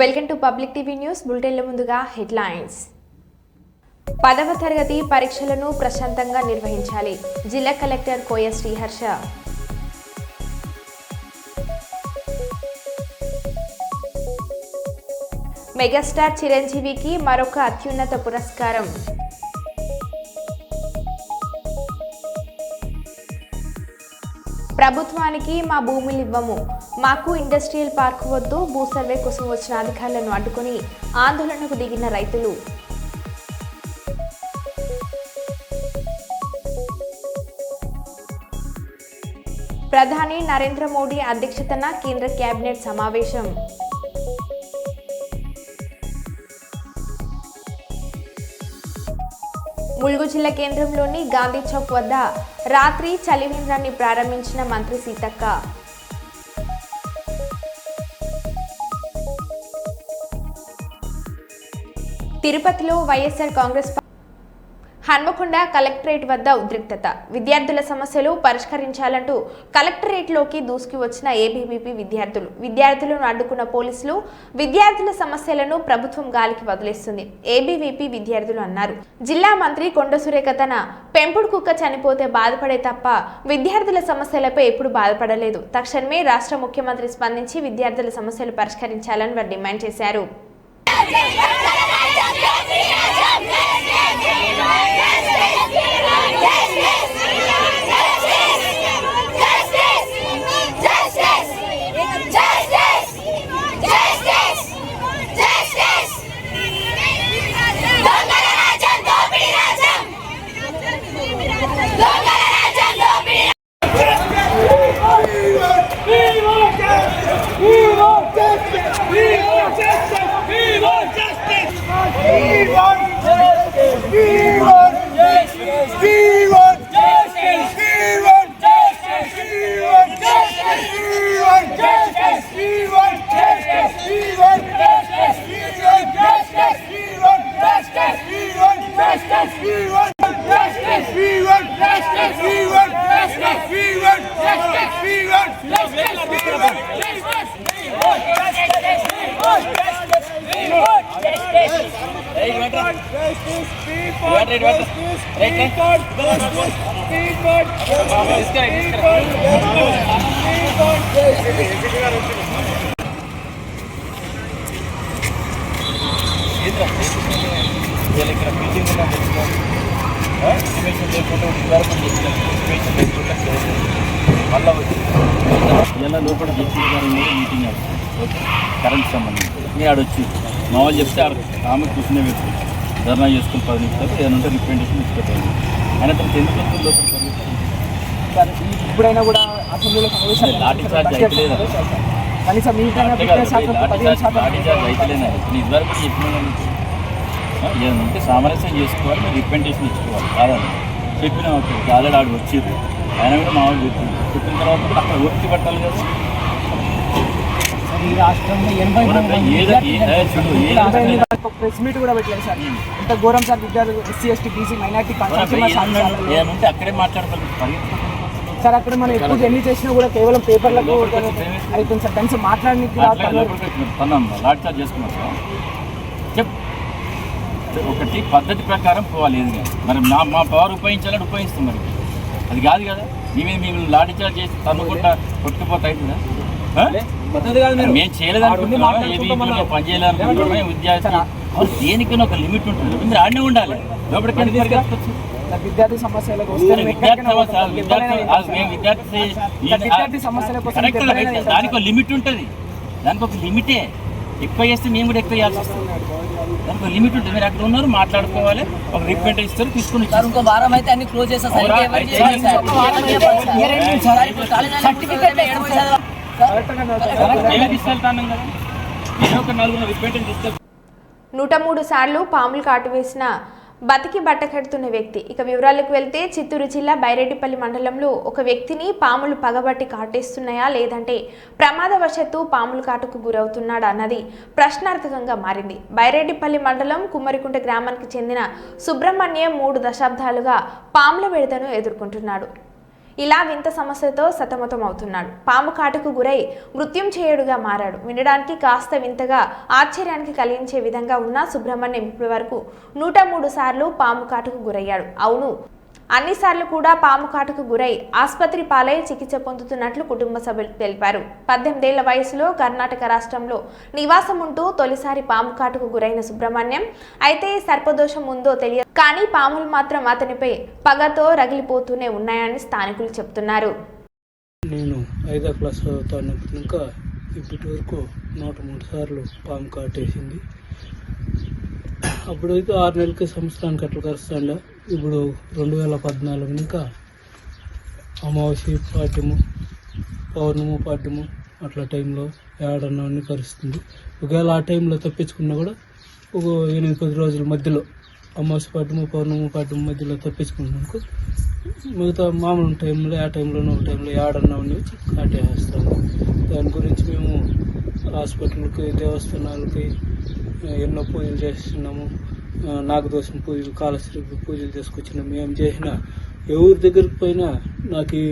Welcome to public TV news బులెటిన్ల ముందుగా headlines. 10వ తరగతి పరీక్షలను ప్రశాంతంగా నిర్వహించాలి. జిల్లా కలెక్టర్ కోయ శ్రీహర్ష. మెగాస్టార్ చిరంజీవికి మరొక అత్యున్నత పురస్కారం. ప్రభుత్వానికి మా భూములు ఇవ్వము, మాకు ఇండస్ట్రియల్ పార్క్ వద్దు, భూ సర్వే కోసం వచ్చిన అధికారులను అడ్డుకొని ఆందోళనకు దిగిన రైతులు. ప్రధాని నరేంద్ర మోడీ అధ్యక్షతన కేంద్ర కేబినెట్ సమావేశం. ములుగు జిల్లా కేంద్రంలోని గాంధీ చౌక్ వద్ద రాత్రి చలివేంద్రాన్ని ప్రారంభించిన మంత్రి సీతక్క. తిరుపతిలో వైఎస్ఆర్ కాంగ్రెస్ హన్మకొండ కలెక్టరేట్ వద్ద ఉద్రిక్తత. విద్యార్థుల సమస్యలు పరిష్కరించాలంటూ కలెక్టరేట్లోకి దూసుకు వచ్చిన ఏబీవీపీ విద్యార్థులను అడ్డుకున్న పోలీసులు విద్యార్థుల సమస్యలను ప్రభుత్వం గాలికి వదిలేస్తుంది ఏబీవీపీ విద్యార్థులు అన్నారు. జిల్లా మంత్రి కొండ సురేఖ తన పెంపుడు కుక్క చనిపోతే బాధపడే తప్ప విద్యార్థుల సమస్యలపై ఎప్పుడు బాధపడలేదు. తక్షణమే రాష్ట్ర ముఖ్యమంత్రి స్పందించి విద్యార్థుల సమస్యలు పరిష్కరించాలని వారు డిమాండ్ చేశారు. ఇలా లోపల జడ్జి గారు మీటింగ్ కరెంట్ సంబంధించి నేను ఆడొచ్చి మా వాళ్ళు చెప్తే ఆమె కూర్చునే వ్యక్తి ధర్నా చేసుకుని 10 నిమిషాలు ఏదంటే రిప్రజెంటేషన్ ఇచ్చిపోయింది. ఆయన తనకు ఎందుకు లోపల ఇప్పుడైనా కూడా అసెంబ్లీలో లాఠీ చార్జ్ అయితలేదు, లాఠీ చార్జ్ అయితలేనా ఇదివరకు చెప్పిన ఏదంటే సామరస్యం చేసుకోవాలి, మీరు రిప్రజెంటేషన్ ఇచ్చుకోవాలి కాదని చెప్పిన ఆల్రెడీ ఆడు వచ్చిర్రు. ఆయన కూడా మా వాళ్ళు చెప్పిన తర్వాత కూడా అక్కడ ఒత్తి పట్టాలి కదా. ఈ రాష్ట్రంలో 80 ప్రెస్ మీట్ కూడా పెట్టలేదు సార్. ఇంత ఘోరం సార్. విద్యార్థులు ఎస్సీ ఎస్టీ బీసీ మైనార్టీ ఏమంటే అక్కడే మాట్లాడతారు సార్. అక్కడ మనం ఎప్పుడు ఎన్ని చేసినా కూడా కేవలం పేపర్లకు అవుతుంది సార్. కనీసం మాట్లాడడానికి లాట్ చార్జ్ చేసుకున్నాం సార్. ఒకటి పద్ధతి ప్రకారం పోవాలి. ఏది మరి మా పవర్ ఉపయోగించాలని ఉపయోగిస్తాం, మరి అది కాదు కదా. మేము లాఠీ చార్జ్ చేసి తన్నుకుంటా కొట్టుకుపోతాయి కదా. మేము చేయలేదనుకుంటున్నాం, పని చేయాలనుకుంటున్నాం. విద్యార్థి దేనికైనా ఒక లిమిట్ ఉంటుంది, మీరు ఆడనే ఉండాలి. లోపలికి విద్యార్థి సమస్యలకు దానికి ఒక లిమిట్ ఉంటుంది. దానికి ఒక లిమిటే. ఎక్కువ చేస్తే మేము కూడా ఎక్కువ చేయాల్సి వస్తుంది. దానికి ఒక లిమిట్ ఉంటుంది. మీరు అక్కడ ఉన్నారు, మాట్లాడుకోవాలి, ఒక రిప్రజెంట్ ఇస్తారు, తీసుకుని ఇంకో వారం అయితే అన్ని క్లోజ్ చేస్తారు. తీసుకెళ్తాను కదా, నేను ఒక 4 రిప్రజెంట్ తీసుకెళ్తాను. 103 సార్లు పాములు కాటు వేసిన బతికి బట్టకడుతున్న వ్యక్తి. ఇక వివరాలకు వెళ్తే చిత్తూరు జిల్లా బైరెడ్డిపల్లి మండలంలో ఒక వ్యక్తిని పాములు పగబట్టి కాటేస్తున్నాయా లేదంటే ప్రమాదవశత్తు పాములు కాటుకు గురవుతున్నాడా అన్నది ప్రశ్నార్థకంగా మారింది. బైరెడ్డిపల్లి మండలం కుమ్మరికుంట గ్రామానికి చెందిన సుబ్రహ్మణ్యం 3 దశాబ్దాలుగా పాముల బెడదను ఎదుర్కొంటున్నాడు. ఇలా వింత సమస్యతో సతమతమవుతున్నాడు. పాము కాటుకు గురై మృత్యుంజయుడుగా మారాడు. వినడానికి కాస్త వింతగా ఆశ్చర్యానికి కలిగించే విధంగా ఉన్న సుబ్రహ్మణ్యం ఇప్పటి వరకు 103 సార్లు పాము కాటుకు గురయ్యాడు. అవును, అన్నిసార్లు కూడా పాము కాటుకు గురై ఆసుపత్రి పాలై చికిత్స పొందుతున్నట్లు కుటుంబ సభ్యులు తెలిపారు. 18 ఏళ్ల వయసులో కర్ణాటక రాష్ట్రంలో నివాసం ఉంటూ తొలిసారి పాము కాటుకు గురైన సుబ్రహ్మణ్యం అయితే సర్పదోషం ఉందో తెలియదు, కానీ పాములు మాత్రం అతనిపై పగతో రగిలిపోతూనే ఉన్నాయని స్థానికులు చెబుతున్నారు. నేను 5వ క్లాస్ చదువుతున్నప్పుడు ఇంకా ఇప్పటి వరకు 103 సార్లు పాము కాటేసింది. అప్పుడైతే 6 నెలలకి సంవత్సరానికి అట్లా కరుస్తాండ. ఇప్పుడు 2014 ఇంకా అమావాస్య పాడ్యము, పౌర్ణము పాడ్యము అట్లా టైంలో ఏడన్నాన్ని కరుస్తుంది. ఒకవేళ ఆ టైంలో తప్పించుకున్నా కూడా ఒక 8-10 రోజుల మధ్యలో అమావాస్య పాడ్యము, పౌర్ణము పాడ్యము మధ్యలో తప్పించుకున్నాకు మిగతా మామూలు టైంలో ఆ టైంలోనూ ఒక టైంలో ఏడన్నాన్ని వచ్చి కాటేస్తాము. దాని గురించి మేము హాస్పిటల్కి, దేవస్థానాలకి ఎన్నో పూజలు చేస్తున్నాము. నాగదోషం పూజలు, కాలశ్రీ పూజలు చేసుకొచ్చినాము. మేము చేసిన ఎవరి దగ్గరికి పోయినా నాకు ఈ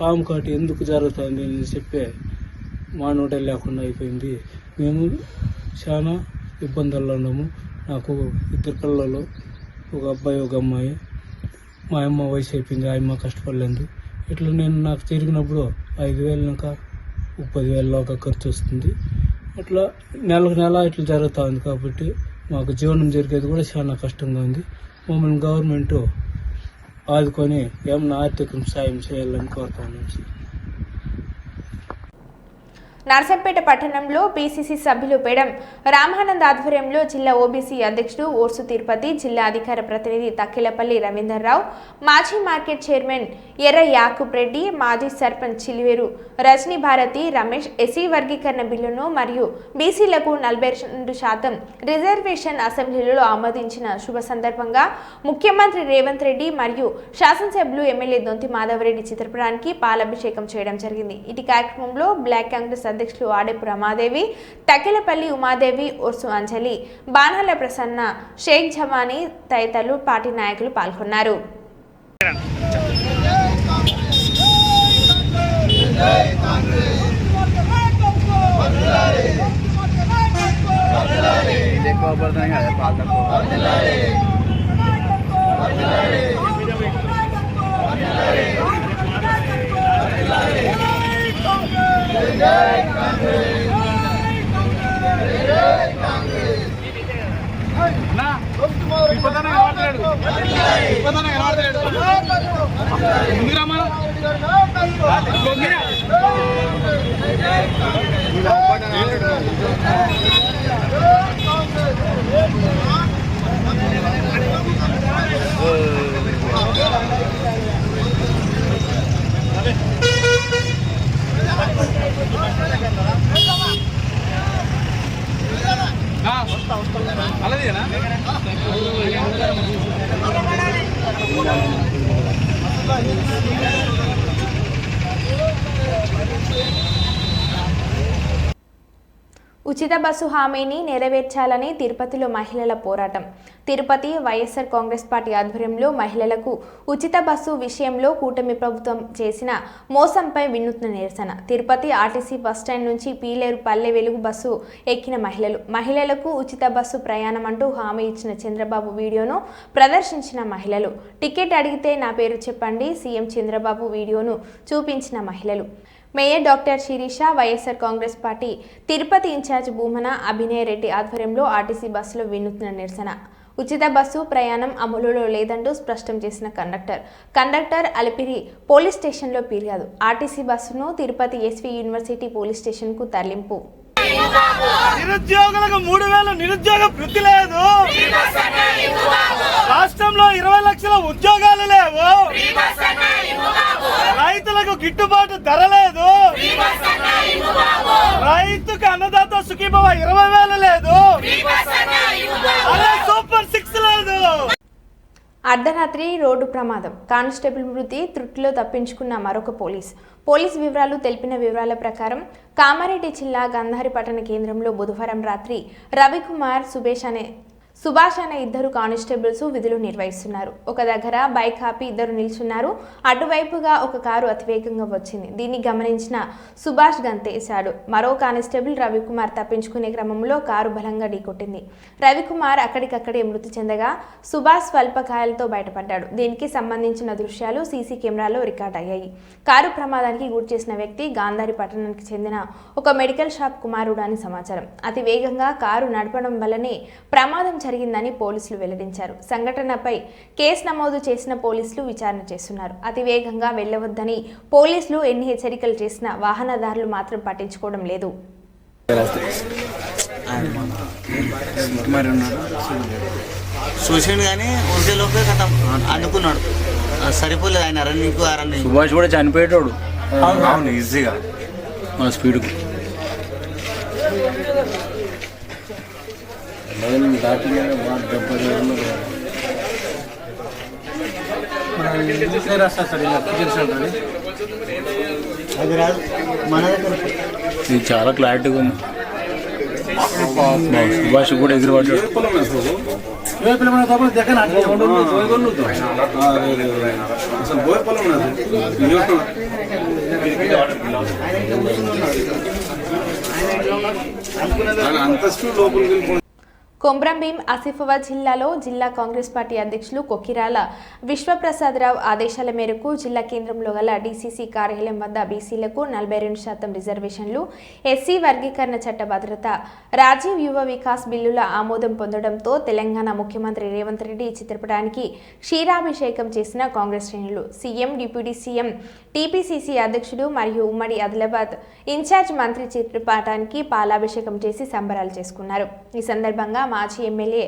పాము కాటు ఎందుకు జరుగుతుంది అని చెప్పే మానవుడే లేకుండా అయిపోయింది. మేము చాలా ఇబ్బందుల్లో ఉన్నాము. నాకు 2 పిల్లలు, ఒక అబ్బాయి ఒక అమ్మాయి. మా అమ్మ వయసు అయిపోయింది, ఆ అమ్మ కష్టపడలేదు. ఇట్లా నేను నాకు జరిగినప్పుడు 5,000 ఇంకా 10,000 లోగా ఖర్చు వస్తుంది. అట్లా నెలకు నెల ఇట్లా జరుగుతూ ఉంది. కాబట్టి మాకు జీవనం జరిగేది కూడా చాలా కష్టంగా ఉంది. మమ్మల్ని గవర్నమెంట్ ఆదుకొని ఏమన్నా ఆర్థిక సాయం చేయాలని కోరుతున్నాం. నర్సంపేట పట్టణంలో పీసీసీ సభ్యులు పేడం రామానంద్ ఆధ్వర్యంలో జిల్లా ఓబీసీ అధ్యక్షుడు ఓర్సు తిరుపతి, జిల్లా అధికార ప్రతినిధి తక్కిలపల్లి రవీందర్రావు, మాజీ మార్కెట్ చైర్మన్ ఎర్ర యాకూబ్ రెడ్డి, మాజీ సర్పంచ్ చిలివేరు రజనీ భారతి రమేష్ ఎస్సీ వర్గీకరణ బిల్లును మరియు బీసీలకు 42% రిజర్వేషన్ అసెంబ్లీలో ఆమోదించిన శుభ సందర్భంగా ముఖ్యమంత్రి రేవంత్ రెడ్డి మరియు శాసనసభ్యులు ఎమ్మెల్యే దొంతి మాధవరెడ్డి చిత్రపటానికి పాలాభిషేకం చేయడం జరిగింది. ఇటు కార్యక్రమంలో బ్లాక్ కాంగ్రెస్ అధ్యక్షులు ఆడేపు రమాదేవి, తక్కిలపల్లి ఉమాదేవి, ఒర్సు అంజలి, బాణాల ప్రసన్న, షేక్ జమానీ తదితరులు పార్టీ నాయకులు పాల్గొన్నారు. ఉచిత బస్సు హామీని నెరవేర్చాలని తిరుపతిలో మహిళల పోరాటం. తిరుపతి వైఎస్ఆర్ కాంగ్రెస్ పార్టీ ఆధ్వర్యంలో మహిళలకు ఉచిత బస్సు విషయంలో కూటమి ప్రభుత్వం చేసిన మోసంపై వినూత్న నిరసన. తిరుపతి ఆర్టీసీ బస్టాండ్ నుంచి పీలేరు పల్లె వెలుగు బస్సు ఎక్కిన మహిళలకు ఉచిత బస్సు ప్రయాణం అంటూ హామీ ఇచ్చిన చంద్రబాబు వీడియోను ప్రదర్శించిన మహిళలు. టికెట్ అడిగితే నా పేరు చెప్పండి సీఎం చంద్రబాబు వీడియోను చూపించిన మహిళలు. Mayor doctor Sirisha, YSR Congress party Tirupati in charge Bhumana Abhinay Reddy ఆధ్వర్యంలో ఆర్టీసీ బస్సులో వినూత్న నిరసన. ఉచిత బస్సు ప్రయాణం అమలులో లేదంటూ స్పష్టం చేసిన కండక్టర్ అలిపిరి పోలీస్ స్టేషన్లో ఫిర్యాదు. ఆర్టీసీ బస్సును తిరుపతి ఎస్వి యూనివర్సిటీ పోలీస్ స్టేషన్కు తరలింపు. నిరుద్యోగులకు 3,000 నిరుద్యోగ వృత్తి లేదు. రాష్ట్రంలో 20 లక్షల ఉద్యోగాలు లేవు. రైతులకు గిట్టుబాటు ధర లేదు. రైతుకు అన్నదాత సుఖీభవ 20,000 లేదు. సూపర్ 6 లేదు. అర్ధరాత్రి రోడ్డు ప్రమాదం, కానిస్టేబుల్ మృతి, త్రుటిలో తప్పించుకున్న మరొక పోలీస్ వివరాలు. తెలిపిన వివరాల ప్రకారం కామారెడ్డి జిల్లా గంధారి పట్టణ కేంద్రంలో బుధవారం రాత్రి రవికుమార్ సుభాష్ అనే ఇద్దరు కానిస్టేబుల్స్ విధులు నిర్వహిస్తున్నారు. ఒక దగ్గర బైక్ ఆపి ఇద్దరు నిల్చున్నారు. అటువైపుగా ఒక కారు అతివేగంగా వచ్చింది. దీన్ని గమనించిన సుభాష్ గంతేశాడు. మరో కానిస్టేబుల్ రవికుమార్ తప్పించుకునే క్రమంలో కారు బలంగా ఢీకొట్టింది. రవికుమార్ అక్కడికక్కడే మృతి చెందగా సుభాష్ స్వల్పకాయాలతో బయటపడ్డాడు. దీనికి సంబంధించిన దృశ్యాలు సీసీ కెమెరాలో రికార్డ్ అయ్యాయి. కారు ప్రమాదానికి గురి చేసిన వ్యక్తి గాంధారి పట్టణానికి చెందిన ఒక మెడికల్ షాప్ కుమారుడు అని సమాచారం. అతి వేగంగా కారు నడపడం వల్లనే ప్రమాదం జరిగిందని పోలీసులు వెల్లడించారు. సంఘటనపై కేసు నమోదు చేసిన పోలీసులు విచారణ చేస్తున్నారు. అతి వేగంగా వెళ్లవద్దని పోలీసులు ఎన్ని హెచ్చరికలు చేసినా వాహనదారులు మాత్రం పట్టించుకోవడం లేదు. చూసిండు కానీ ఒకే లోపే కథం అందుకున్నాడు. సరిపోలేదు ఆయన రన్నింగ్. సుభాష్ కూడా చనిపోయేటోడు అవును ఈజీగా మన స్పీడ్కు. అది రాదు మన దగ్గర. ఇది చాలా క్లారిటీగా ఉంది. సుభాష్ కూడా ఎగిరిపడ్డాడు. కొమ్రంభీం ఆసిఫాబాద్ జిల్లాలో జిల్లా కాంగ్రెస్ పార్టీ అధ్యక్షులు కొక్కిరాల విశ్వప్రసాదరావు ఆదేశాల మేరకు జిల్లా కేంద్రంలో గల డీసీసీ కార్యాలయం వద్ద బీసీలకు 42% రిజర్వేషన్లు, ఎస్సీ వర్గీకరణ చట్ట భద్రత, రాజీవ్ యువ వికాస్ బిల్లుల ఆమోదం పొందడంతో తెలంగాణ ముఖ్యమంత్రి రేవంత్ రెడ్డి చిత్రపటానికి క్షీరాభిషేకం చేసిన కాంగ్రెస్ శ్రేణులు, సీఎం, డిప్యూటీ సీఎం, టీపీసీసీ అధ్యక్షుడు మరియు ఉమ్మడి ఆదిలాబాద్ ఇన్ఛార్జ్ మంత్రి చిత్రపటానికి పాలాభిషేకం చేసి సంబరాలు చేసుకున్నారు. ఈ సందర్భంగా మాజీ ఎమ్మెల్యే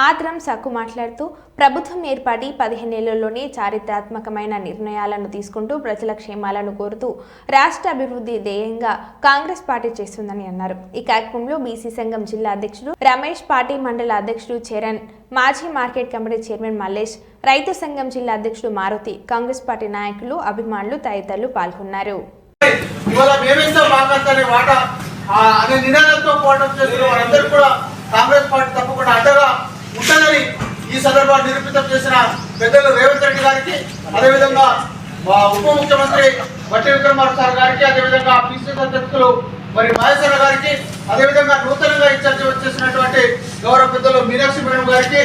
ఆద్రం సక్కు మాట్లాడుతూ ప్రభుత్వం ఏర్పాటి 15 ఏళ్లలోనే చారిత్రాత్మకమైన నిర్ణయాలను తీసుకుంటూ ప్రజల క్షేమాలను కోరుతూ రాష్ట్ర అభివృద్ధి ధ్యేయంగా కాంగ్రెస్ పార్టీ చేస్తుందని అన్నారు. ఈ కార్యక్రమంలో బీసీ సంఘం జిల్లా అధ్యక్షుడు రమేష్, పార్టీ మండల అధ్యక్షుడు చరణ్, మాజీ మార్కెట్ కమిటీ చైర్మన్ మల్లేష్, రైతు సంఘం జిల్లా అధ్యక్షుడు మారుతి, కాంగ్రెస్ పార్టీ నాయకులు, అభిమానులు తదితరులు పాల్గొన్నారు. అనే నినాదంతో పోవడం చేసిన వారందరూ కూడా కాంగ్రెస్ పార్టీ తప్పకుండా అండగా ఉంటుందని ఈ సందర్భాన్ని నిరూపితం చేసిన పెద్దలు రేవంత్ రెడ్డి గారికి, అదేవిధంగా ఉప ముఖ్యమంత్రి బట్టి విక్రమార్క సార్ గారికి, అదేవిధంగా పిసిసి అధ్యక్షులు మరి మహేశ్వర గారికి, అదేవిధంగా నూతనంగా ఇన్ఛార్జి వచ్చేసినటువంటి గౌరవ పెద్దలు మీనాక్షి మేడం గారికి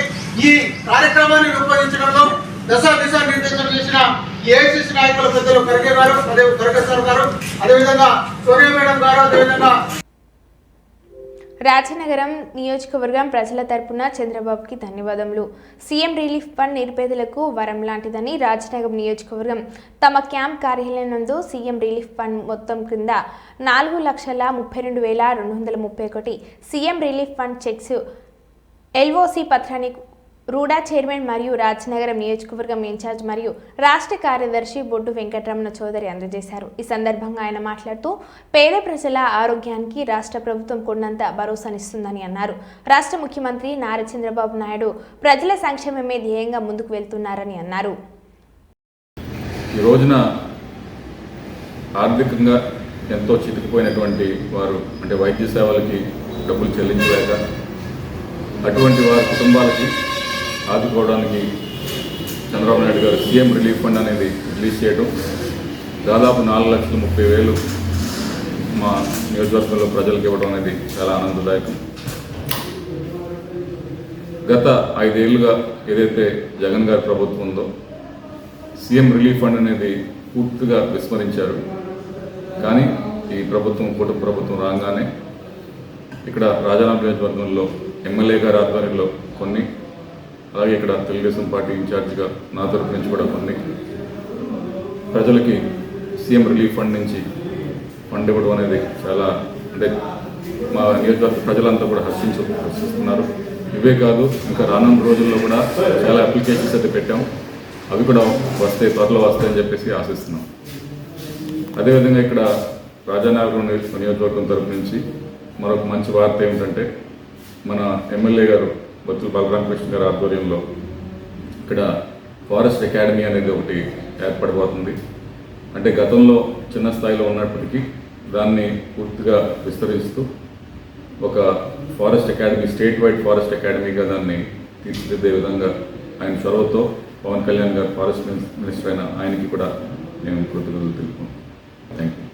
ఈ కార్యక్రమాన్ని రూపొందించడంలో దిశా నిర్దేశం చేసిన ఏఐసిసి నాయకుల పెద్దలు ఖర్గే గారు, ఖర్గే సార్ గారు, అదేవిధంగా సోనియా మేడం గారు, అదేవిధంగా రాజనగరం నియోజకవర్గం ప్రజల తరపున చంద్రబాబుకి ధన్యవాదములు. సీఎం రిలీఫ్ ఫండ్ నిరుపేదలకు వరం లాంటిదని రాజనగరం నియోజకవర్గం తమ క్యాంప్ కార్యాలయం నందు సీఎం రిలీఫ్ ఫండ్ మొత్తం క్రింద 4,32,231 CM relief fund checks LOC పత్రాన్ని రూడా చైర్మన్ మరియు రాజనగరం నియోజకవర్గం ఇన్ఛార్జ్ మరియు రాష్ట్ర కార్యదర్శి బొడ్డు వెంకటరమణ చౌదరి అందజేశారు. ఈ సందర్భంగా ఆయన మాట్లాడుతూ పేద ప్రజల ఆరోగ్యానికి రాష్ట్ర ప్రభుత్వం కొండంత భరోసానిస్తుందని అన్నారు. రాష్ట్ర ముఖ్యమంత్రి నారా చంద్రబాబు నాయుడు ప్రజల సంక్షేమమే ధ్యేయంగా ముందుకు వెళ్తున్నారని అన్నారు. ఈ రోజున ఆర్థికంగా ఎంతో చితికిపోయినటువంటి వారు, అంటే వైద్య సేవలకి డబ్బులు చెల్లించలేక అటువంటి వారి కుటుంబాలకి ఆదుకోవడానికి చంద్రబాబు నాయుడు గారు సీఎం రిలీఫ్ ఫండ్ అనేది రిలీజ్ చేయడం, దాదాపు 4,30,000 మా నియోజకవర్గంలో ప్రజలకు ఇవ్వడం అనేది చాలా ఆనందదాయకం. గత 5 ఏళ్లుగా ఏదైతే జగన్ గారి ప్రభుత్వం ఉందో సీఎం రిలీఫ్ ఫండ్ అనేది పూర్తిగా విస్మరించారు. కానీ ఈ ప్రభుత్వం, కూటమి ప్రభుత్వం రాగానే ఇక్కడ రాజారాం నియోజకవర్గంలో ఎమ్మెల్యే గారి ఆధ్వర్యంలో కొన్ని, అలాగే ఇక్కడ తెలుగుదేశం పార్టీ ఇన్ఛార్జిగా నా తరపు నుంచి కూడా కొన్ని ప్రజలకి సీఎం రిలీఫ్ ఫండ్ నుంచి ఫండ్ ఇవ్వడం అనేది చాలా, అంటే మా నియోజకవర్గ ప్రజలంతా కూడా హర్షిస్తున్నారు. ఇవే కాదు, ఇంకా రానున్న రోజుల్లో కూడా చాలా అప్లికేషన్స్ అయితే పెట్టాం. అవి కూడా వస్తాయి, త్వరలో వస్తాయని చెప్పేసి ఆశిస్తున్నాం. అదేవిధంగా ఇక్కడ రాజానగరం నియోజకవర్గం తరపు నుంచి మరొక మంచి వార్త ఏమిటంటే, మన ఎమ్మెల్యే గారు బత్తుల బలరామకృష్ణ గారి ఆధ్వర్యంలో ఇక్కడ ఫారెస్ట్ అకాడమీ అనేది ఒకటి ఏర్పడబోతుంది. అంటే గతంలో చిన్న స్థాయిలో ఉన్నప్పటికీ దాన్ని పూర్తిగా విస్తరిస్తూ ఒక forest academy, state wide forest అకాడమీగా దాన్ని తీర్చిదిద్దే విధంగా ఆయన చొరవతో పవన్ కళ్యాణ్ గారు ఫారెస్ట్ మినిస్టర్ అయిన ఆయనకి కూడా మేము కృతజ్ఞతలు తెలుపుకుంటాం. Thank you.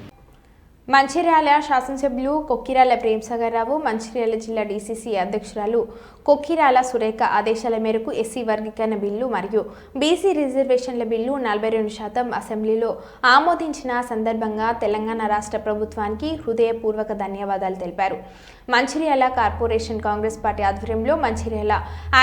మంచిర్యాల శాసనసభ్యులు కొక్కిరాల ప్రేమ్సాగర్రావు, మంచిర్యాల జిల్లా డీసీసీ అధ్యక్షురాలు కొక్కిరాల సురేఖ ఆదేశాల మేరకు ఎస్సీ వర్గీకరణ బిల్లు మరియు బీసీ రిజర్వేషన్ల బిల్లు 42% అసెంబ్లీలో ఆమోదించిన సందర్భంగా తెలంగాణ రాష్ట్ర ప్రభుత్వానికి హృదయపూర్వక ధన్యవాదాలు తెలిపారు. మంచిర్యాల కార్పొరేషన్ కాంగ్రెస్ పార్టీ ఆధ్వర్యంలో మంచిర్యాల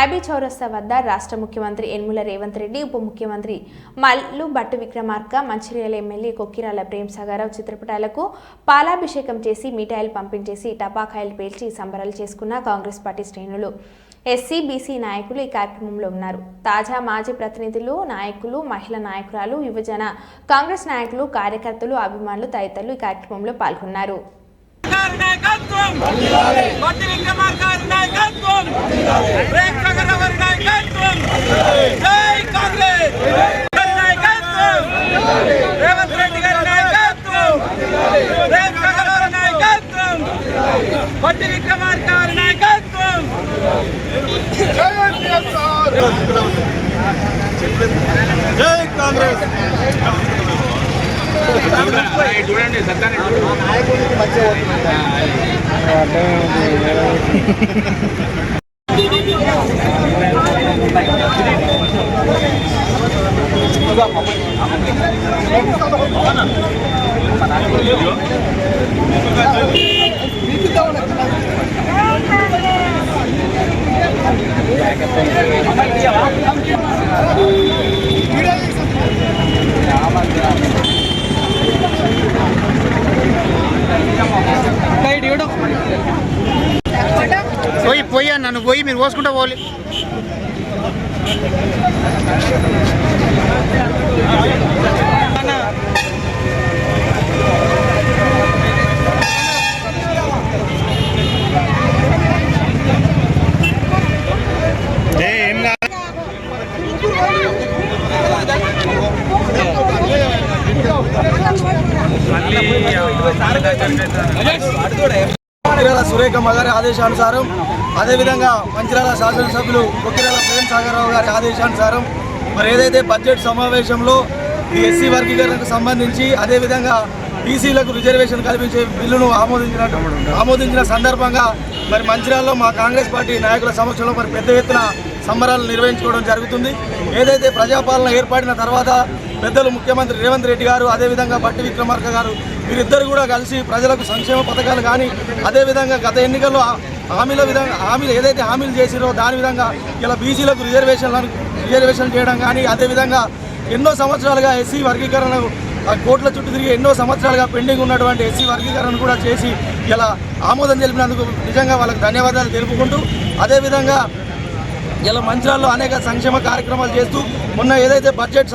ఐబీ చౌరస్తా వద్ద రాష్ట్ర ముఖ్యమంత్రి యనమల రేవంత్ రెడ్డి, ఉప ముఖ్యమంత్రి మల్లు భట్టి విక్రమార్క, మంచిర్యాల ఎమ్మెల్యే కొక్కిరాల ప్రేమ్సాగర్రావు చిత్రపటాలకు పాలాభిషేకం చేసి మిఠాయిలు పంపించేసి టపాకాయలు పేల్చి సంబరాలు చేసుకున్న కాంగ్రెస్ పార్టీ శ్రేణులు, ఎస్సీ బీసీ నాయకులు ఈ కార్యక్రమంలో ఉన్నారు. తాజా మాజీ ప్రతినిధులు, నాయకులు, మహిళా నాయకురాలు, యువజన కాంగ్రెస్ నాయకులు, కార్యకర్తలు, అభిమానులు తదితరులు ఈ కార్యక్రమంలో పాల్గొన్నారు. భట్టి విక్రమార్క గారి నాయకత్వం. జై కాంగ్రెస్. చూడండి పోయి నన్ను పోయి మీరు పోసుకుంటా పోలే. కొక్కిరాల సురేఖ గారి ఆదేశానుసారం, అదేవిధంగా మంచిర్యాల శాసనసభ్యులు కొక్కిరాల ప్రేమ్సాగర్రావు గారి ఆదేశానుసారం మరి ఏదైతే బడ్జెట్ సమావేశంలో ఈ ఎస్సీ వర్గీకరణకు సంబంధించి అదేవిధంగా బీసీలకు రిజర్వేషన్ కల్పించే బిల్లును ఆమోదించిన సందర్భంగా మరి మంచిర్యాలలో మా కాంగ్రెస్ పార్టీ నాయకుల సమక్షంలో మరి పెద్ద ఎత్తున సంబరాలు నిర్వహించుకోవడం జరుగుతుంది. ఏదైతే ప్రజాపాలన ఏర్పడిన తర్వాత పెద్దలు ముఖ్యమంత్రి రేవంత్ రెడ్డి గారు, అదేవిధంగా భట్టి విక్రమార్క గారు వీరిద్దరు కూడా కలిసి ప్రజలకు సంక్షేమ పథకాలు కానీ అదేవిధంగా గత ఎన్నికల్లో హామీలు ఏదైతే హామీలు చేసిరో దాని విధంగా ఇలా బీసీలకు రిజర్వేషన్ చేయడం కానీ అదేవిధంగా ఎన్నో సంవత్సరాలుగా ఎస్సీ వర్గీకరణ కోట్ల చుట్టూ తిరిగి ఎన్నో సంవత్సరాలుగా పెండింగ్ ఉన్నటువంటి ఎస్సీ వర్గీకరణ కూడా చేసి ఇలా ఆమోదం తెలిపినందుకు నిజంగా వాళ్ళకి ధన్యవాదాలు తెలుపుకుంటూ అదేవిధంగా ఇలా మంచిర్యాలలో అనేక సంక్షేమ కార్యక్రమాలు చేస్తూ మొన్న ఏదైతే బడ్జెట్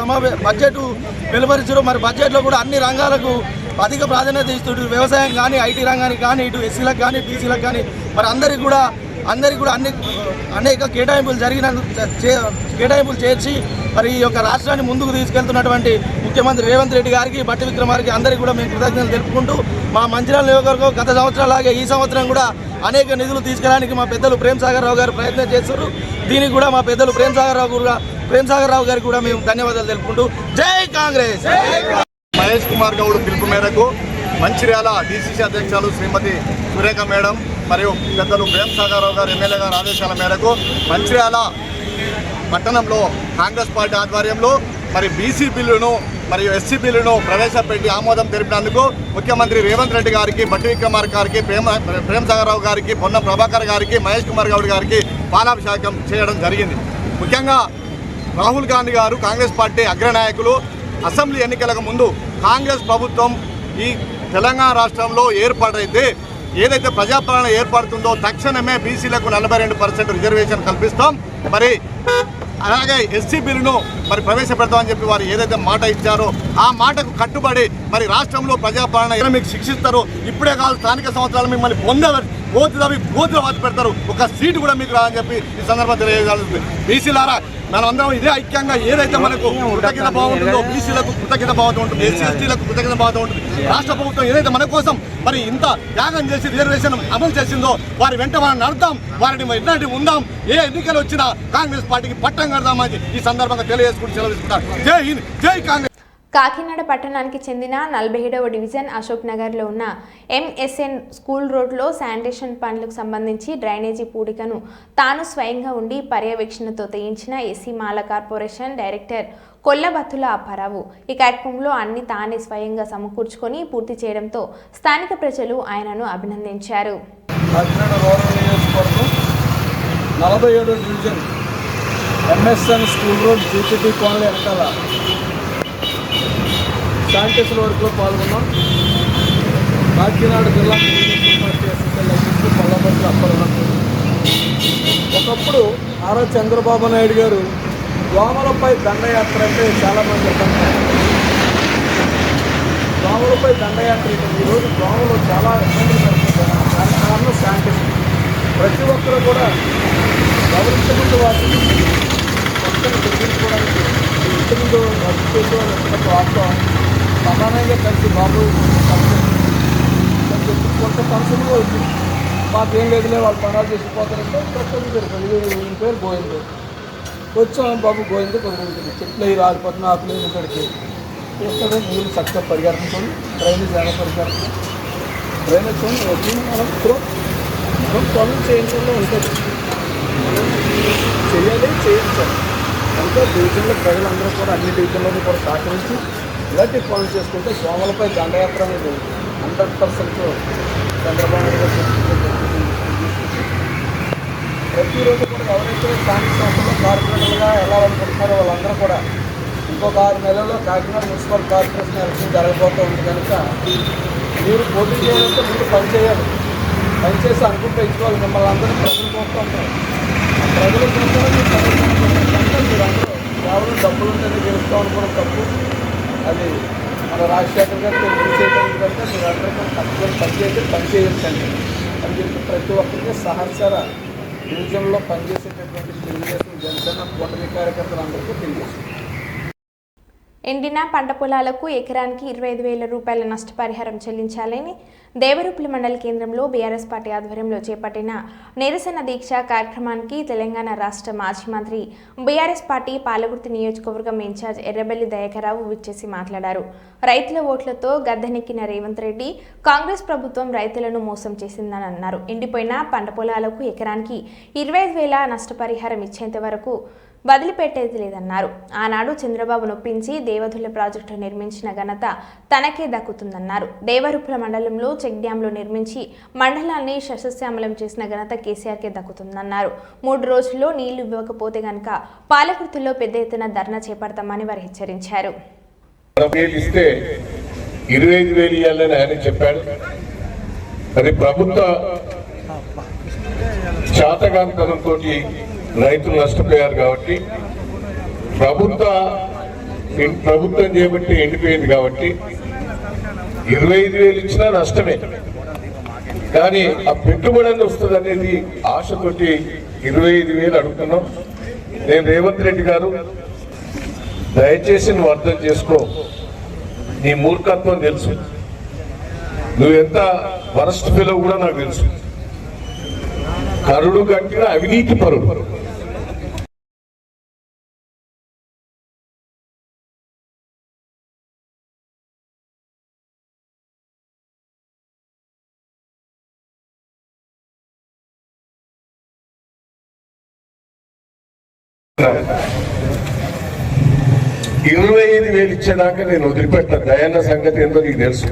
వెలువరించారో మరి బడ్జెట్లో కూడా అన్ని రంగాలకు అధిక ప్రాధాన్యత ఇస్తూ వ్యవసాయం కానీ ఐటీ రంగానికి కానీ ఇటు ఎస్సీలకు కానీ బీసీలకు కానీ మరి అందరికీ కూడా అనేక కేటాయింపులు చేర్చి మరి ఈ యొక్క రాష్ట్రాన్ని ముందుకు తీసుకెళ్తున్నటువంటి ముఖ్యమంత్రి రేవంత్ రెడ్డి గారికి, భట్టి విక్రమార్కి అందరికీ కూడా మేము కృతజ్ఞతలు తెలుపుకుంటూ మా మంచిర్యాల నియోజకవర్గం గత సంవత్సరాలాగే ఈ సంవత్సరం కూడా అనేక నిధులు తీసుకెళ్ళడానికి మా పెద్దలు ప్రేమ్సాగర్రావు గారు ప్రయత్నం చేస్తున్నారు. దీనికి కూడా మా పెద్దలు ప్రేమ్సాగర్రావు గారికి కూడా మేము ధన్యవాదాలు తెలుపుకుంటూ జై కాంగ్రెస్. మహేష్ కుమార్ గౌడ్ పిలుపు మేరకు మంచిర్యాల డీసీసీ అధ్యక్షులు శ్రీమతి సురేఖ మేడం మరియు పెద్దలు ప్రేమ్సాగర్రావు గారు ఎమ్మెల్యే గారి ఆదేశాల మేరకు మంచిర్యాల పట్టణంలో కాంగ్రెస్ పార్టీ ఆధ్వర్యంలో మరి బీసీ బిల్లును మరియు ఎస్సీ బిల్లును ప్రవేశపెట్టి ఆమోదం తెలిపినందుకు ముఖ్యమంత్రి రేవంత్ రెడ్డి గారికి, భట్టి విక్రమార్క గారికి, ప్రేమ్సాగర్రావు గారికి, పొన్నం ప్రభాకర్ గారికి, మహేష్ కుమార్ గౌడ్ గారికి పాలాభిషేకం చేయడం జరిగింది. ముఖ్యంగా రాహుల్ గాంధీ గారు కాంగ్రెస్ పార్టీ అగ్రనాయకులు అసెంబ్లీ ఎన్నికలకు ముందు కాంగ్రెస్ ప్రభుత్వం ఈ తెలంగాణ రాష్ట్రంలో ఏర్పాటైతే ఏదైతే ప్రజాపాలన ఏర్పడుతుందో తక్షణమే బీసీలకు 42% రిజర్వేషన్ కల్పిస్తాం, మరి అలాగే ఎస్సీ బిల్లును మరి ప్రవేశపెడతామని చెప్పి వారు ఏదైతే మాట ఇచ్చారో ఆ మాటకు కట్టుబడి మరి రాష్ట్రంలో ప్రజాపాలన మీకు శిక్షిస్తారు. ఇప్పుడే కాదు, స్థానిక సంవత్సరాలు మిమ్మల్ని గోతులు వాత పెడతారు. ఒక సీటు కూడా మీకు రాదని చెప్పి ఈ సందర్భంగా తెలియజేయాల్సింది. బీసీలారా మనమందరం ఇదే ఐక్యంగా ఏదైతే మనకు కృతజ్ఞత భావం ఉంటుందో బీసీలకు కృతజ్ఞత భావం ఉంటుంది, ఎస్సీ ఎస్టీలకు కృతజ్ఞత భావం ఉంటుంది. రాష్ట్ర ప్రభుత్వం ఏదైతే మన కోసం మరి ఇంత త్యాగం చేసి రిజర్వేషన్ అమలు చేసిందో వారి వెంట మనం నడుద్దాం, వారిని ఎట్లాంటి ఉందాం. ఏ ఎన్నికలు వచ్చినా కాంగ్రెస్ పార్టీకి పట్టం కడదామని ఈ సందర్భంగా తెలియజేసుకుంటూ సెలవు తీసుకుంటారు. జై హింద్, జై కాంగ్రెస్. కాకినాడ పట్టణానికి చెందిన 47వ డివిజన్ అశోక్ నగర్లో ఉన్న ఎంఎస్ఎన్ స్కూల్ రోడ్లో శానిటేషన్ పనులకు సంబంధించి డ్రైనేజీ పూడికను తాను స్వయంగా ఉండి పర్యవేక్షణతో తెయించిన ఎస్సీ మాల కార్పొరేషన్ డైరెక్టర్ కొల్లబత్తుల అప్పారావు. ఈ కార్యక్రమంలో అన్ని తానే స్వయంగా సమకూర్చుకొని పూర్తి చేయడంతో స్థానిక ప్రజలు ఆయనను అభినందించారు. కాకినాడ రూరల్ నియోజకవర్గం 47వ division MSN school road GPT colony వెనకాల శానిటేషన్ వర్క్లో పాల్గొన్నాం. కాకినాడ జిల్లా కొల్లబత్తుల అప్పారావు. ఒకప్పుడు ఆర్ఆ చంద్రబాబు నాయుడు గారు దోమలపై దండయాత్ర అంటే చాలామంది దోమలపై దండయాత్ర. ఈరోజు దోమలు చాలా ఇబ్బందులు పడుతుంటారు. దాని కారణం శానిటేషన్. ప్రతి ఒక్కరు కూడా గౌరవించకుండా వాటిని మొత్తం తగ్గించుకోవడానికి ఇంతకుముందు రద్దు చేసే వాళ్ళు వాస్తవం సమానంగా కలిసి బాబు కొంత కన్సర్న్గా వచ్చింది. మాకేం లేదులే వాళ్ళు పనులు చేసిపోతారంటే ప్రస్తుతం వీళ్ళ పేరు గోవింద్. వచ్చాం బాబు గోవింద్ కుదురుతుంది. చెట్లు అవి రాలిపోతున్నా ఆకులు ఇక్కడికి ఇక్కడ నీళ్ళు చక్కగా పరిగెడుతుంది. డ్రైనేజ్ ఎలా పరిగెడుతుంది. డ్రైనేజ్ వచ్చి మనం పనులు చేయించడంలో ఉంటుంది. చేయాలి, చేయించాలి. అంటే డివిజన్లో ప్రజలందరూ కూడా అన్ని డివిజన్లోనూ కూడా సహకరించి ఇలాంటి పనులు చేసుకుంటే దోమలపై దండయాత్ర అనేది 100% చంద్రబాబు నాయుడు గారు ప్రతిరోజు కూడా ఎవరైతే స్థానిక సంస్థలో కార్పొరేటర్లుగా వెళ్ళాలనుకుంటున్నారో వాళ్ళందరూ కూడా ఇంకొక 6 నెలల్లో కాకినాడ మున్సిపల్ కార్పొరేషన్ ఎలక్షన్ జరగబోతూ ఉంది కనుక మీరు పోటీ చేయాలంటే మీరు పనిచేయాలి. పనిచేసి అనుకుంటే ఇచ్చుకోవాలి. మిమ్మల్ని అందరినీ ప్రజలు కోరుతూ ఉంటారు. ఆ ప్రజలు చూస్తారో మీరు అందరూ కేవలం డబ్బులు ఉంటే గెలుస్తాం అనుకోవడం తప్పు. అది మన రాజశేఖర్ గారు చేయడానికి కంటే మీరు అందరికీ కష్టపడి పనిచేయొచ్చండి అని చెప్పి ప్రతి ఒక్కరికి సహచర డివిజన్లో పనిచేసేటటువంటి తెలుగుదేశం జనసేన కూటమి కార్యకర్తలందరికీ తెలియజేస్తుంది. ఎండిన పంట పొలాలకు ఎకరానికి 25,000 రూపాయల నష్టపరిహారం చెల్లించాలని దేవరూపల మండల కేంద్రంలో బీఆర్ఎస్ పార్టీ ఆధ్వర్యంలో చేపట్టిన నిరసన దీక్ష కార్యక్రమానికి తెలంగాణ రాష్ట్ర మాజీ మంత్రి బీఆర్ఎస్ పార్టీ పాలకుర్తి నియోజకవర్గం ఇన్ఛార్జ్ ఎర్రబెల్లి దయాకర్రావు విచ్చేసి మాట్లాడారు. రైతుల ఓట్లతో గద్దెనెక్కిన రేవంత్ రెడ్డి కాంగ్రెస్ ప్రభుత్వం రైతులను మోసం చేసిందని అన్నారు. ఎండిపోయిన పంట పొలాలకు ఎకరానికి 25,000 నష్టపరిహారం ఇచ్చేంత వరకు వదిలిపెట్టేది లేదన్నారు. ఆనాడు చంద్రబాబు నొప్పించి దేవదుల ప్రాజెక్టు నిర్మించిన ఘనత తనకే దక్కుతుందన్నారు. దేవరూపల మండలంలో చెక్ డ్యాంలు నిర్మించి మండలాన్ని సస్యశ్యామలం చేసిన ఘనత కేసీఆర్కే దక్కుతుందన్నారు. 3 రోజుల్లో నీళ్లు ఇవ్వకపోతే గనక పాలకుర్తిలో పెద్ద ఎత్తున ధర్నా చేపడతామని వారు హెచ్చరించారు. 25,000 ఇవ్వాలని ఆయన చెప్పాడు. అది ప్రభుత్వ చాతగాంతనంతో రైతులు నష్టపోయారు కాబట్టి ప్రభుత్వం చేపట్టి ఎండిపోయింది కాబట్టి 25,000 ఇచ్చినా నష్టమే. కానీ ఆ పెట్టుబడి వస్తుంది అనేది ఆశతోటి 25,000 అడుగుతున్నాం. నేను రేవంత్ రెడ్డి గారు దయచేసి నువ్వు అర్థం చేసుకో. నీ మూర్ఖత్వం తెలుసు. నువ్వెంత వరస్ట్ ఫెలో కూడా నాకు తెలుసు. కరుడు కట్టిన అవినీతి పరుడు. $25,000 ఇచ్చేదాకా నేను వదిలిపెట్టా. దయన్న సంగతి ఏంటో నీకు తెలుసు.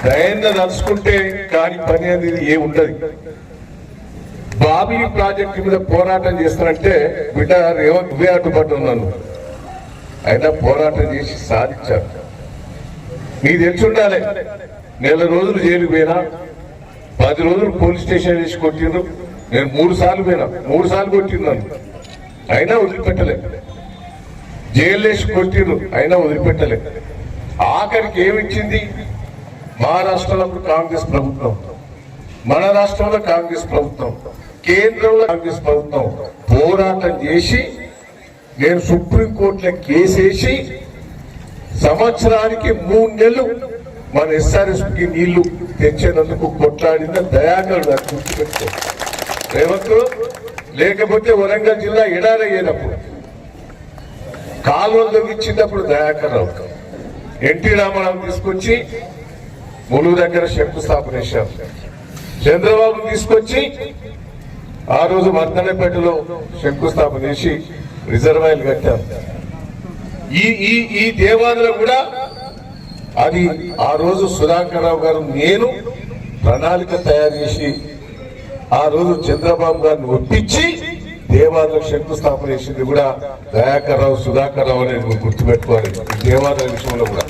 దయన్న నడుచుకుంటే కాని పని అనేది ఏ ఉండదు. బాబీ ప్రాజెక్టు మీద పోరాటం చేస్తానంటే బిడ్డ రేవంత్ నువ్వే అడ్డుపట్టు ఉన్నాను. అయినా పోరాటం చేసి సాధించారు. నీకు తెలిసి ఉండాలి. 1 రోజులు జైలు పోయినా, 10 రోజులు పోలీస్ స్టేషన్ వేసి కొట్టిండ్రు. నేను 3 సార్లు పోయినా, 3 సార్లు కొట్టిన్నాను. అయినా వదిలిపెట్టలే. జైలు వేసి కొట్టిండ్రు, అయినా వదిలిపెట్టలే. ఆఖరికి ఏమిచ్చింది? మహారాష్ట్రలో కాంగ్రెస్ ప్రభుత్వం మన రాష్ట్రంలో కాంగ్రెస్ ప్రభుత్వం, కేంద్రంలో కాంగ్రెస్ ప్రభుత్వం పోరాటం చేసి నేను సుప్రీంకోర్టులో కేసేసి సంవత్సరానికి 3 నెలలు మన ఎస్ఆర్ఎస్కి నీళ్లు తెచ్చేందుకు కొట్లాడిన దయాకర్ గుర్తుపెట్టుకో. రేవంత్ లేకపోతే వరంగల్ జిల్లా ఎడారయ్యేటప్పుడు కాలువలు తవ్వించినప్పుడు దయాకర్ రావు, ఎన్టీ రామారావు తీసుకొచ్చి ములుగు దగ్గర శంకుస్థాపన చేశారు. చంద్రబాబు తీసుకొచ్చి ఆ రోజు వర్ధనపేటలో శంకుస్థాపన చేసి రిజర్వాయర్లు కట్టారు. ఈ దేవాలయంలో కూడా అది ఆ రోజు సుధాకర్ రావు గారు నేను ప్రణాళిక తయారు చేసి ఆ రోజు చంద్రబాబు గారిని ఒప్పించి దేవాలయం శంకుస్థాపన చేసింది కూడా దయాకర్ రావు, సుధాకర్ రావు అనేది గుర్తుపెట్టుకోవాలి. దేవాలయ విషయంలో కూడా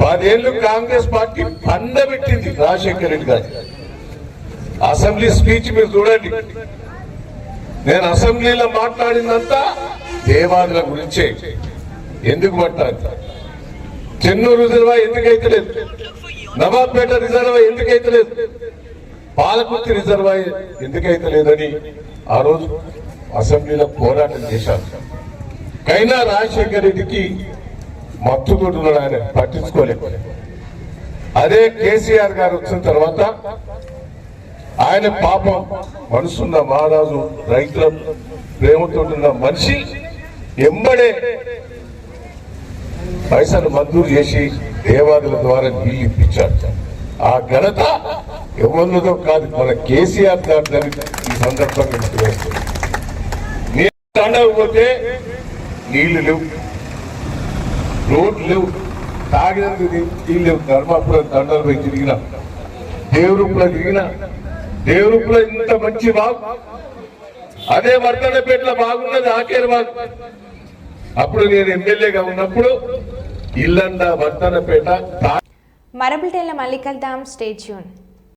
10 ఏళ్లు కాంగ్రెస్ పార్టీ పండబెట్టింది రాజశేఖర రెడ్డి గారు. అసెంబ్లీ స్పీచ్ మీరు చూడండి, నేను అసెంబ్లీలో మాట్లాడిందంతా దేవాలయాల గురించే. ఎందుకు మాట్లాడతా, చెన్నూరు రిజర్వాయర్ ఎందుకైతే లేదు, నవాబ్పేట రిజర్వాయర్ ఎందుకైతే లేదు, పాలకుర్తి రిజర్వాయర్ ఎందుకైతే లేదని ఆ రోజు అసెంబ్లీలో పోరాటం చేశారు. కైనా రాజశేఖర రెడ్డికి మత్తుకుంటున్నాడు, ఆయన పట్టించుకోలేదు. అదే కేసీఆర్ గారు వచ్చిన తర్వాత ఆయన పాపం మనసున్న మహారాజు, రైతుల ప్రేమతో ఉన్న మనిషి ఎంబడే పైసలు మంజూరు చేసి దేవాదుల ద్వారా బిల్లు ఇప్పించాడు. ఆ ఘనత ఎవరితో కాదు, మన కేసీఆర్ గారి ఈ సందర్భంగా గుర్తువేస్తుంది. నీళ్ళు అండకపోతే నీళ్లు లేవు, రోడ్లు లేవు, తాగినందుకు నీళ్ళు లేవు. ధర్మాపురం దండలు పోయి తిరిగిన, దేవరూపులో తిరిగిన, దేవరూపులో ఇంత మంచి బాగు, అదే వర్ధనపేటలో బాగున్నది ఆకేరు బాగు. అప్పుడు నేను ఎమ్మెల్యేగా ఉన్నప్పుడు ఇల్లంద వర్ధనపేట. మరబుల్టేల మళ్ళీ కలుద్దాం. Stay tune.